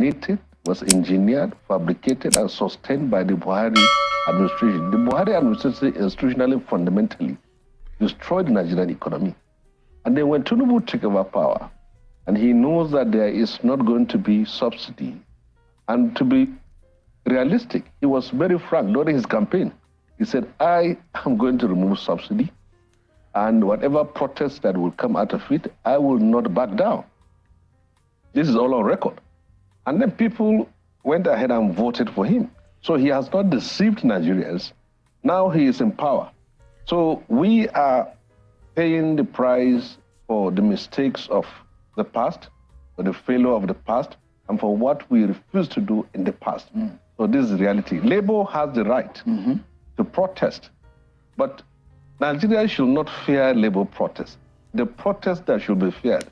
It was engineered, fabricated, and sustained by the Buhari administration. The Buhari administration institutionally, fundamentally destroyed the Nigerian economy. And then when Tinubu took over power, and he knows that there is not going to be subsidy, and to be realistic, he was very frank during his campaign. He said, I am going to remove subsidy, and whatever protest that will come out of it, I will not back down. This is all on record. And then people went ahead and voted for him. So he has not deceived Nigerians. Now he is in power. So we are paying the price for the mistakes of the past, for the failure of the past, and for what we refused to do in the past. So this is reality. Labour has the right to protest, but Nigeria should not fear Labour protest. The protest that should be feared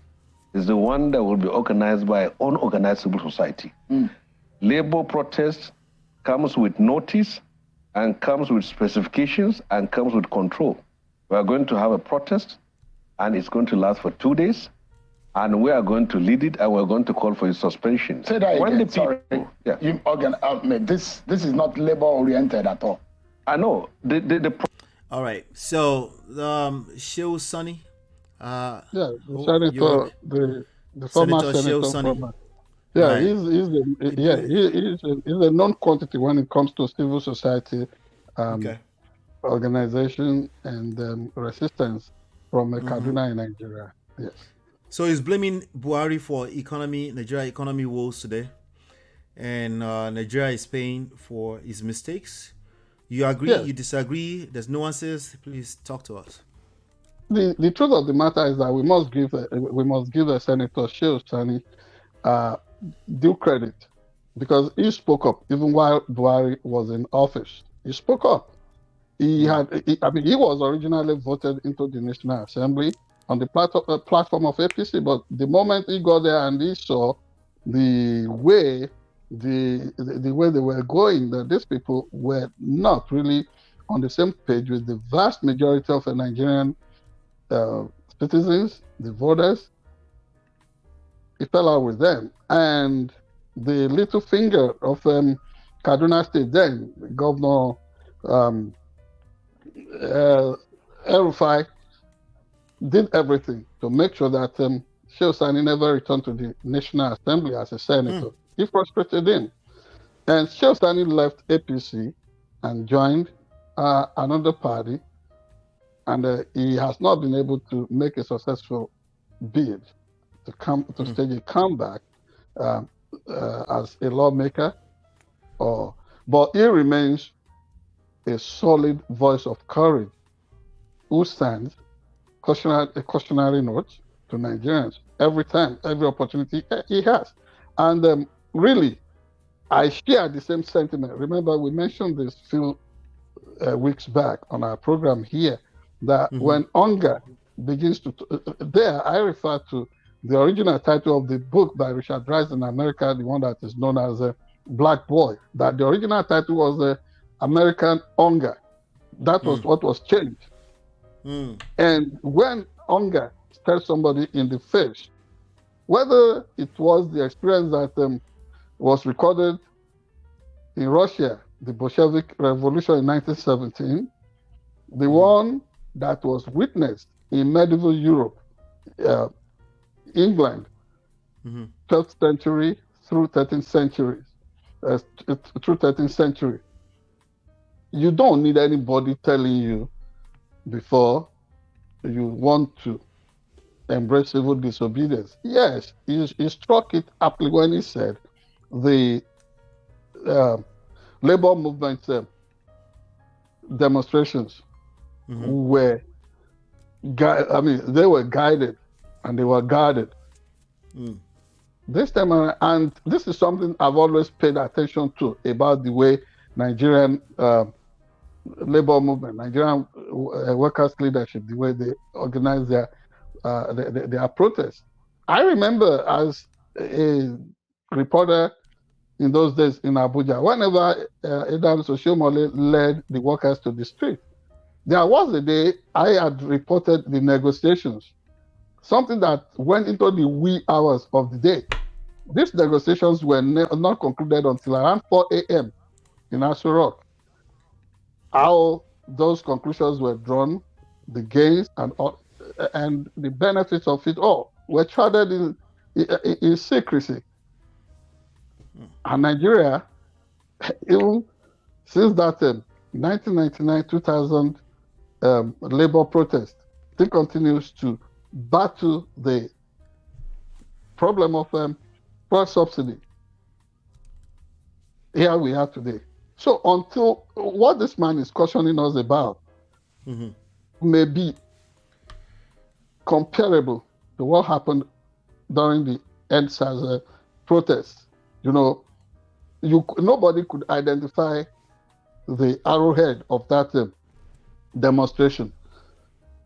is the one that will be organized by unorganized civil society. Labour protest comes with notice and comes with specifications and comes with control. We are going to have a protest, and it's going to last for 2 days, and we are going to lead it, and we're going to call for its suspension. Say that when again, the people, sorry. Yeah. This is not labor-oriented at all. I know. All right. So, Shehu Sani. The senator, the former senator from, right. he's a known quantity when it comes to civil society organization and resistance from Kaduna in Nigeria. Yes. So he's blaming Buhari for Nigeria economy woes today, and Nigeria is paying for his mistakes. You agree? Yes. You disagree? There's nuances. Please talk to us. The truth of the matter is that we must give the Senator Shehu Sani due credit, because he spoke up even while Buhari was in office. He spoke up. He was originally voted into the National Assembly on the platform of APC, but the moment he got there and he saw the way they were going, that these people were not really on the same page with the vast majority of the Nigerian citizens, the voters. He fell out with them, and the little finger of Kaduna State, then Governor El-Rufai, did everything to make sure that Shehu Sani never returned to the National Assembly as a senator. He frustrated him, and Shehu Sani left APC and joined another party, and he has not been able to make a successful bid to stage a comeback as a lawmaker. But he remains a solid voice of courage who stands a cautionary note to Nigerians every time, every opportunity he has. And really, I share the same sentiment. Remember, we mentioned this few weeks back on our program here, that when hunger begins to... there, I refer to the original title of the book by Richard Rice in America, the one that is known as Black Boy, that the original title was American Hunger. That was what was changed. And when hunger stares somebody in the face, whether it was the experience that was recorded in Russia, the Bolshevik Revolution in 1917, the one that was witnessed in medieval Europe, England, 12th century through 13th century, you don't need anybody telling you before you want to embrace civil disobedience. Yes, he struck it aptly when he said the labor movement demonstrations were, they were guided and they were guarded. This time around, and this is something I've always paid attention to about the way Nigerian labor movement, Nigerian workers' leadership, the way they organize their protests. I remember as a reporter in those days in Abuja, whenever Adams Oshiomhole led the workers to the street, there was a day I had reported the negotiations, something that went into the wee hours of the day. these negotiations were not concluded until around 4 a.m. in Aso Rock. How those conclusions were drawn, the gains and the benefits of it all were shrouded in secrecy. And Nigeria, even since that 1999-2000 labor protest, still continues to battle the problem of fuel subsidy. Here we are today. So until what this man is cautioning us about may be comparable to what happened during the EndSARS protests. You know, nobody could identify the arrowhead of that demonstration.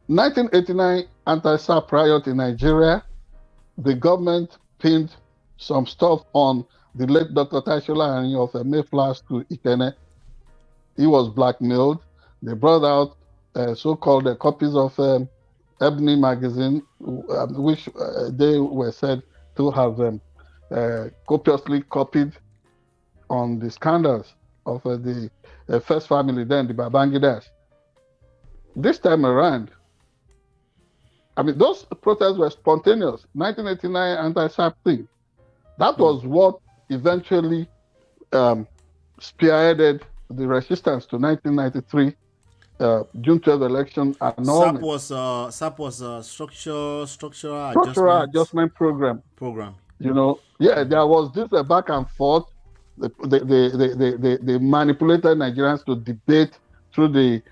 1989 anti-SARP riot in Nigeria, the government pinned some stuff on the late Dr. Taishola Arin of Mayflower School, Ikene. He was blackmailed. They brought out so-called copies of Ebony magazine, which they were said to have copiously copied on the scandals of the first family, then the Babangidas. This time around, I mean, those protests were spontaneous. 1989 anti-SARP thing. That was what eventually spearheaded the resistance to 1993 June 12 election annulment. SARP was a structural adjustment program. You know, yeah, there was this back and forth. They manipulated Nigerians to debate through the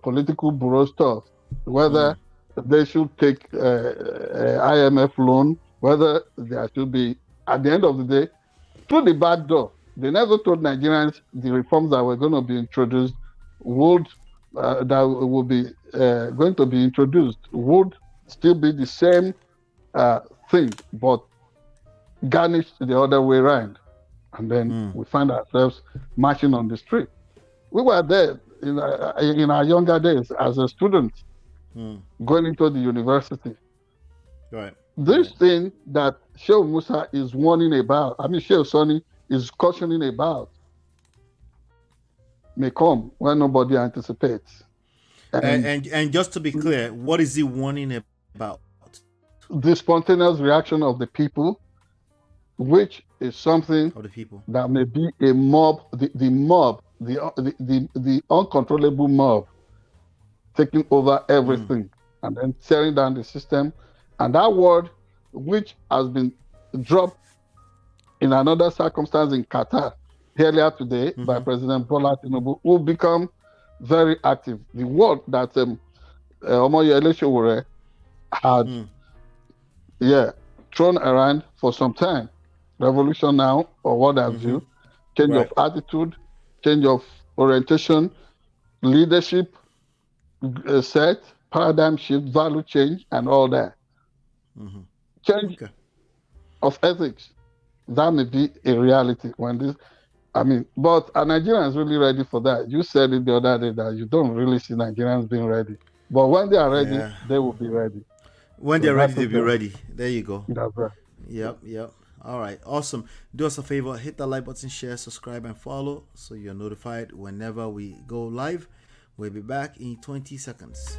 political bureau stuff, whether they should take IMF loan, whether there should be, at the end of the day, through the back door. They never told Nigerians the reforms that were going to be introduced would going to be introduced would still be the same thing, but garnished the other way around. And then we find ourselves marching on the street. We were there in our younger days as a student going into the university. Right. This thing that Shehu Musa is warning about, Shehu Sani is cautioning about, may come when nobody anticipates. And just to be clear, what is he warning about? The spontaneous reaction of the people, which is something of the people that may be a mob, the uncontrollable mob taking over everything and then tearing down the system. And that word, which has been dropped in another circumstance in Qatar earlier today by President Bola Tinubu, will become very active. The word that Omoyele Sowore had thrown around for some time, revolution now, or what have you, change of attitude, change of orientation, leadership set, paradigm shift, value change, and all that. Change of ethics, that may be a reality when this, but are Nigerians really ready for that? You said it the other day that you don't really see Nigerians being ready. But when they are ready, they will be ready. When they're ready, they'll be ready. There you go. That's right. Yep. All right, awesome. Do us a favor, hit the like button, share, subscribe, and follow so you're notified whenever we go live. We'll be back in 20 seconds.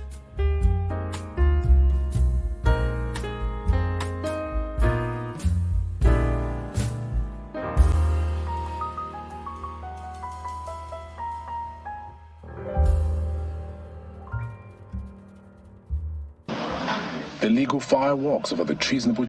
Illegal fireworks over the treasonable